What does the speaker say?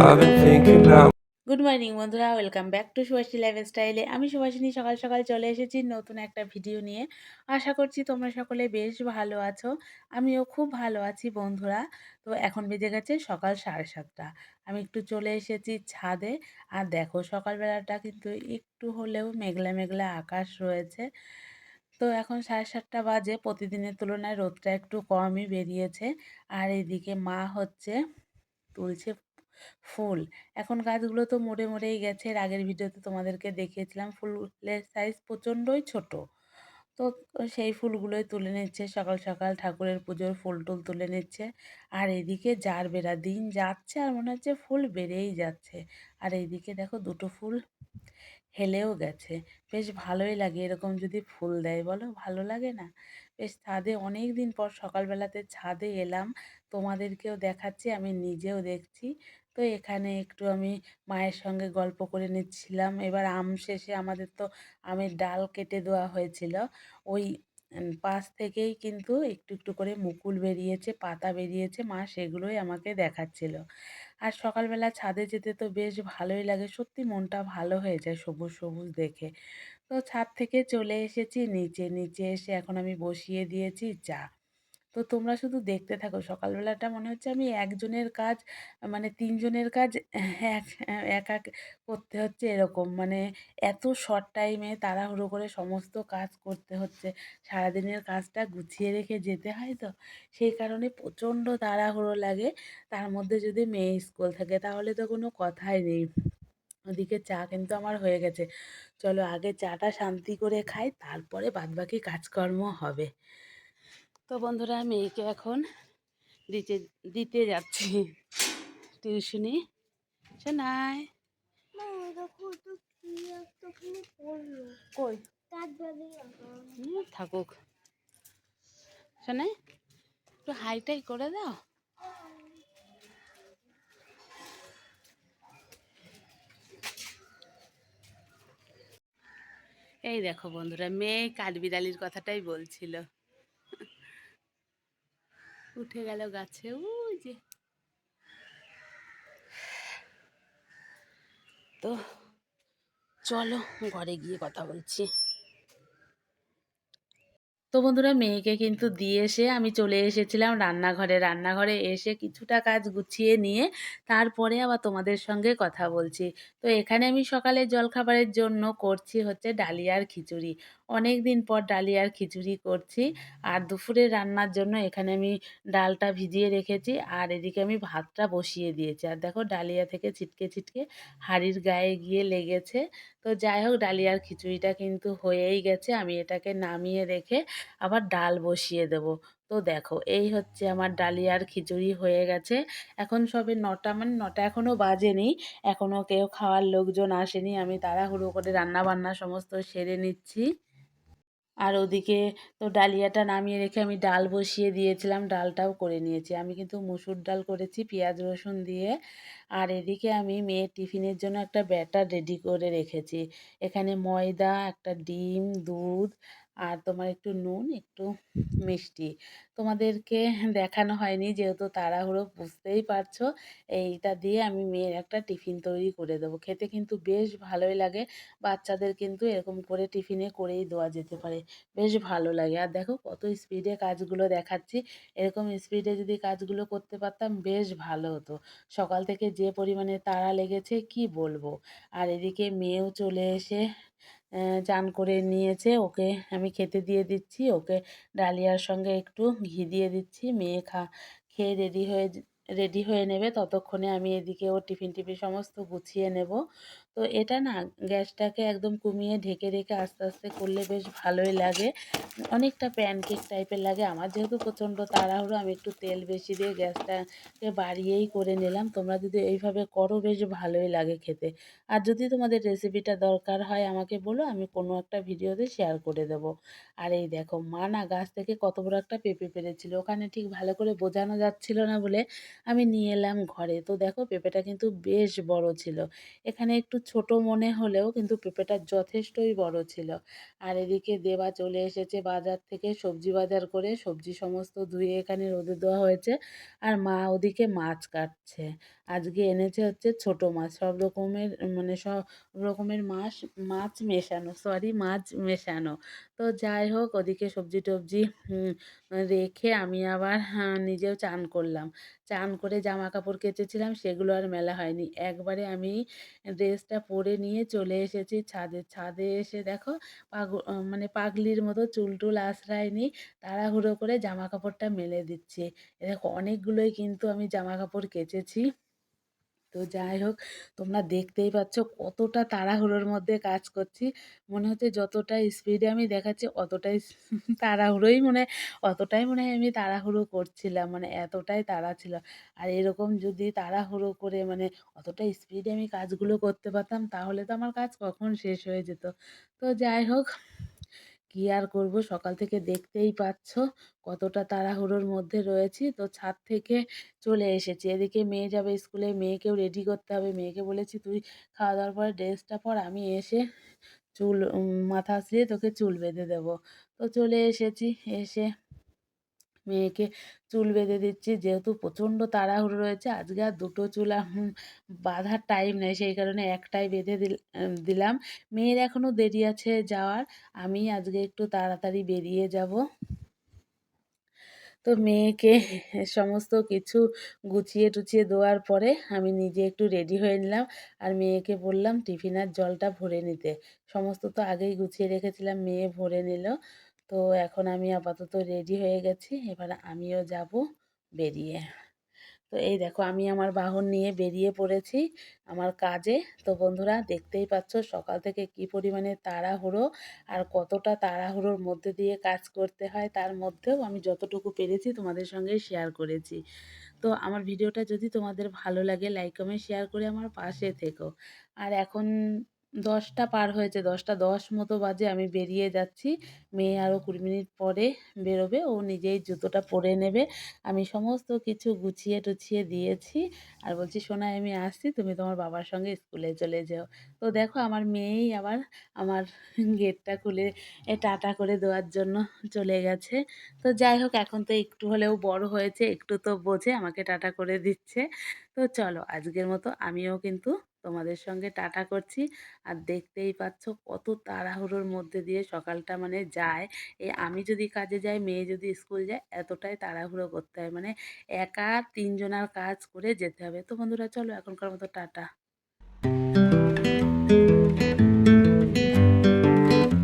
I've been thinking about. Good morning বন্ধুরা, welcome back to সুভাষী লাইফস্টাইলে। আমি সুভাষিনী সকাল সকাল চলে এসেছি নতুন একটা ভিডিও নিয়ে। আশা করছি তোমরা সকলে বেশ ভালো আছো। আমিও খুব ভালো আছি বন্ধুরা। তো এখন বেজে গেছে সকাল 7:30। আমি একটু চলে এসেছি ছাদে। আর দেখো সকালবেলাটা কিন্তু একটু হলেও মেঘলা মেঘলা আকাশ রয়েছে। তো এখন 7:30 বাজে, প্রতিদিনের তুলনায় রোদটা একটু কমই বেরিয়েছে। আর এদিকে মা হচ্ছে তুলছে ফুল। এখন গাছগুলো তো মরে মরেই গেছে। এর আগের ভিডিওতে তোমাদেরকে দেখিয়েছিলাম ফুলের সাইজ প্রচণ্ডই ছোট। তো সেই ফুলগুলোই তুলে নিচ্ছে সকাল সকাল, ঠাকুরের পুজোর ফুল টুল তুলে নিচ্ছে। আর এদিকে জার বেরা দিন যাচ্ছে আর মনে হচ্ছে ফুল বেড়েই যাচ্ছে। আর এইদিকে দেখো দুটো ফুল হেলেও গেছে। বেশ ভালোই লাগে এরকম যদি ফুল দেয়, বলো ভালো লাগে না? বেশ ছাদে অনেক দিন পর সকালবেলাতে ছাদে এলাম, তোমাদেরকেও দেখাচ্ছি, আমি নিজেও দেখছি। তো এখানে একটু আমি মায়ের সঙ্গে গল্প করে নিচ্ছিলাম। এবার আম শেষে আমাদের তো আমের ডাল কেটে দেওয়া হয়েছিল। ওই পাশ থেকেই কিন্তু একটু একটু করে মুকুল বেরিয়েছে, পাতা বেরিয়েছে, মা সেগুলোই আমাকে দেখাচ্ছিল। আর সকালবেলা ছাদে যেতে তো বেশ ভালোই লাগে, সত্যি মনটা ভালো হয়ে যায় সবুজ সবুজ দেখে। তো ছাদ থেকে চলে এসেছি নিচে, নিচে এসে এখন আমি বসিয়ে দিয়েছি চা। তো তোমরা শুধু দেখতে থাকো, সকালবেলাটা মনে হচ্ছে আমি একজনের কাজ মানে ৩ জনের কাজ এক একা করতে হচ্ছে এরকম। মানে এত শর্ট টাইমে তাড়াহুড়ো করে সমস্ত কাজ করতে হচ্ছে। সারাদিনের কাজটা গুছিয়ে রেখে যেতে হয় তো, সেই কারণে প্রচণ্ড তাড়াহুড়ো লাগে। তার মধ্যে যদি মেয়ে স্কুল থাকে তাহলে তো কোনো কথাই নেই। ওদিকে চা কিন্তু আমার হয়ে গেছে। চলো আগে চাটা শান্তি করে খাই, তারপরে বাদবাকি কাজকর্ম হবে। তো বন্ধুরা, মেয়েকে এখন দিতে দিতে যাচ্ছি টিউশনি। শোনায় কই থাকুক, শোনায় একটু হাইটাই করে দাও। এই দেখো বন্ধুরা, মেয়ে কাঠবিড়ালির কথাটাই বলছিল, উঠে গেল গাছে ওই যে। তো চলো ঘরে গিয়ে কথা বলছি। তো বন্ধুরা, মেয়েকে কিন্তু দিয়ে এসে আমি চলে এসেছিলাম রান্নাঘরে। রান্নাঘরে এসে কিছুটা কাজ গুছিয়ে নিয়ে তারপরে আবার তোমাদের সঙ্গে কথা বলছি। তো এখানে আমি সকালে জলখাবারের জন্য করছি হচ্ছে ডালিয়ার খিচুড়ি। অনেক দিন পর ডালিয়ার খিচুড়ি করছি। আর দুপুরে রান্নার জন্য এখানে আমি ডালটা ভিজিয়ে রেখেছি, আর এদিকে আমি ভাতটা বসিয়ে দিয়েছি। আর দেখো ডালিয়া থেকে ছিটকে ছিটকে হাঁড়ির গায়ে গিয়ে লেগেছে। তো যাই হোক, ডালিয়ার খিচুড়িটা কিন্তু হয়েই গেছে। আমি এটাকে নামিয়ে রেখে আবার ডাল বসিয়ে দেব। তো দেখো এই হচ্ছে আমার ডালিয়ার খিচুড়ি হয়ে গেছে। এখন সবে 9টা, মানে 9টা এখনও বাজেনি, এখনও কেউ খাওয়ার লোকজন আসেনি। আমি তাড়াহুড়ো করে রান্না বান্না সমস্ত সেরে নিচ্ছি। আর ওদিকে তো ডালিয়াটা নামিয়ে রেখে আমি ডাল বসিয়ে দিয়েছিলাম, ডালটাও করে নিয়েছি। আমি কিন্তু মুসুর ডাল করেছি পেঁয়াজ রসুন দিয়ে। আর এদিকে আমি মেয়ের টিফিনের জন্য একটা ব্যাটার রেডি করে রেখেছি। এখানে ময়দা, একটা ডিম, দুধ, আর তোমার একটু নুন, একটু মিষ্টি। তোমাদেরকে দেখানো হয়নি যেহেতু তাড়াহুড়ো, বুঝতেই পারছো। এইটা দিয়ে আমি মেয়ের একটা টিফিন তৈরি করে দেবো। খেতে কিন্তু বেশ ভালোই লাগে। বাচ্চাদের কিন্তু এরকম করে টিফিনে করেই দেওয়া যেতে পারে, বেশ ভালো লাগে। আর দেখো কত স্পিডে কাজগুলো দেখাচ্ছি, এরকম স্পিডে যদি কাজগুলো করতে পারতাম বেশ ভালো হতো। সকাল থেকে যে পরিমাণে তাড়া লেগেছে কি বলবো। আর এদিকে মেয়েও চলে এসে চান করে নিয়েছে, ওকে আমি খেতে দিয়ে দিচ্ছি। ওকে ডালিয়ার সঙ্গে একটু ঘি দিয়ে দিচ্ছি। মেয়ে খেয়ে রেডি হয়ে নেবে, ততক্ষণে আমি এদিকে ওর টিফিন টিফিন সমস্ত গুছিয়ে নেব। তো এটা না, গ্যাসটাকে একদম কমিয়ে ঢেকে রেখে আস্তে আস্তে করলে বেশ ভালোই লাগে। অনেকটা প্যানকেক টাইপের লাগে। আমার যেহেতু প্রচণ্ড তাড়াহুড়ো, আমি একটু তেল বেশি দিয়ে গ্যাসটাকে বাড়িয়েই করে নিলাম। তোমরা যদি এইভাবে করো বেশ ভালোই লাগে খেতে। আর যদি তোমাদের রেসিপিটা দরকার হয় আমাকে বলো, আমি কোনো একটা ভিডিওতে শেয়ার করে দেবো। আর এই দেখো, মা না গাছ থেকে কত বড় একটা পেঁপে পেড়েছিল, ওখানে ঠিক ভালো করে বোঝানো যাচ্ছিল না বলে আমি নিয়ে এলাম ঘরে। তো দেখো পেঁপেটা কিন্তু বেশ বড় ছিল। এখানে একটু ছোট মনে হলেও কিন্তু পেঁপেটা যথেষ্টই বড় ছিল। আর এদিকে দেবা চলে এসেছে বাজার থেকে সবজি বাজার করে, সবজি সমস্ত ধুয়ে এখানে রোদে দেওয়া হয়েছে। আর মা ওদিকে মাছ কাটছে। আজকে এনেছে হচ্ছে ছোট মাছ। সব রকমের মানে সব রকমের মাছ মেশানো, সরি মাছ মেশানো। তো যাই হোক ওদিকে সবজি-টবজি হুম রেখে আমি আবার নিজেও চান করলাম। চান করে জামাকাপড় কেচেছিলাম সেগুলো আর মেলা হয়নি। একবারে আমি ড্রেসটা পরে নিয়ে চলে এসেছি ছাদে। ছাদে এসে দেখো মানে পাগলির মতো চুল-টুল আঁচড়াইনি, তাড়াহুড়ো করে জামাকাপড়টা মেলে দিচ্ছি। এ দেখো অনেকগুলোই কিন্তু আমি জামাকাপড় কেচেছি। তো যাই হোক তোমরা দেখতেই পাচ্ছ কতটা তাড়াহুড়োর মধ্যে কাজ করছি। মনে হচ্ছে যতটা স্পিডে আমি দেখাচ্ছি অতটাই তাড়াহুড়োই মনে হয় অতটাই মনে হয় আমি তাড়াহুড়ো করছিলাম। মানে এতটাই তাড়া ছিল। আর এরকম যদি তাড়াহুড়ো করে মানে অতটা স্পিডে আমি কাজগুলো করতে পারতাম তাহলে তো আমার কাজ কখন শেষ হয়ে যেত। তো যাই হোক কি আর করব সকাল থেকে দেখতেই পাচ্ছ কতটা তাড়াহুড়োর মধ্যে রয়েছি। তো ছাদ থেকে চলে এসেছি। এদিকে মেয়ে যাবে স্কুলে, মেয়েকেও রেডি করতে হবে। মেয়েকে বলেছি, "তুই খাওয়া-দাওয়ার পরে ড্রেসটা পর, আমি এসে মাথা আঁচড়িয়ে তোকে চুল বেঁধে দেবো।" তো চলে এসেছি। এসে মেয়েকে চুল বেঁধে দিচ্ছি। যেহেতু প্রচণ্ড তাড়াহুড়ো রয়েছে, আজকে আর ২ টো চুল বাঁধার টাইম নেই। সেই কারণে একটাই বেঁধে দিলাম। মেয়ের এখনো দেরি আছে যাওয়ার। আমি আজকে একটু তাড়াতাড়ি বেরিয়ে যাবো। তো মেয়েকে সমস্ত কিছু গুছিয়ে-টুছিয়ে দেওয়ার পরে আমি নিজে একটু রেডি হয়ে নিলাম। আর মেয়েকে বললাম টিফিনের জলটা ভরে নিতে। সমস্ত তো আগেই গুছিয়ে রেখেছিলাম, মেয়ে ভরে নিল। তো এখন আমি আপাতত রেডি হয়ে গেছি। এবার আমিও যাবো বেরিয়ে। তো এই দেখো আমি আমার বাহন নিয়ে বেরিয়ে পড়েছি আমার কাজে। তো বন্ধুরা দেখতেই পাচ্ছ সকাল থেকে কি পরিমাণে তাড়াহুড়ো আর কতটা তাড়াহুড়োর মধ্যে দিয়ে কাজ করতে হয় তার মধ্যেও আমি যতটুকু পেরেছি তোমাদের সঙ্গে শেয়ার করেছি। তো আমার ভিডিওটা যদি তোমাদের ভালো লাগে লাইক, কমেন্ট, শেয়ার করে আমার পাশে থেকো। আর এখন ১০টা পার হয়েছে, ১০টা ১০ মতো বাজে আমি বেরিয়ে যাচ্ছি। মেয়ে আরও ২০ মিনিট পরে বেরোবে। ও নিজেই জুতোটা পরে নেবে। আমি সমস্ত কিছু গুছিয়ে-টুছিয়ে দিয়েছি। আর বলছি, "সোনা আমি আসছি, তুমি তোমার বাবার সঙ্গে স্কুলে চলে যেও।" তো দেখো আমার মেয়েই আবার আমার গেটটা খুলে টাটা করে দেওয়ার জন্য চলে গেছে। তো যাই হোক এখন তো একটু হলেও বড় হয়েছে, একটু তো বোঝে, আমাকে টাটা করে দিচ্ছে। তো চলো আজকের মতো আমিও কিন্তু তোমাদের সঙ্গে টাটা করছি। আর দেখতেই পাচ্ছ কত তাড়াহুড়োর মধ্যে দিয়ে সকালটা মানে যায়। আমি যদি কাজে যাই, মেয়ে যদি স্কুল যায়, এতটাই তাড়াহুড়ো করতে হয়। মানে একা ৩ জনার কাজ করে যেতে হবে। তো বন্ধুরা চলো এখনকার মতো টাটা।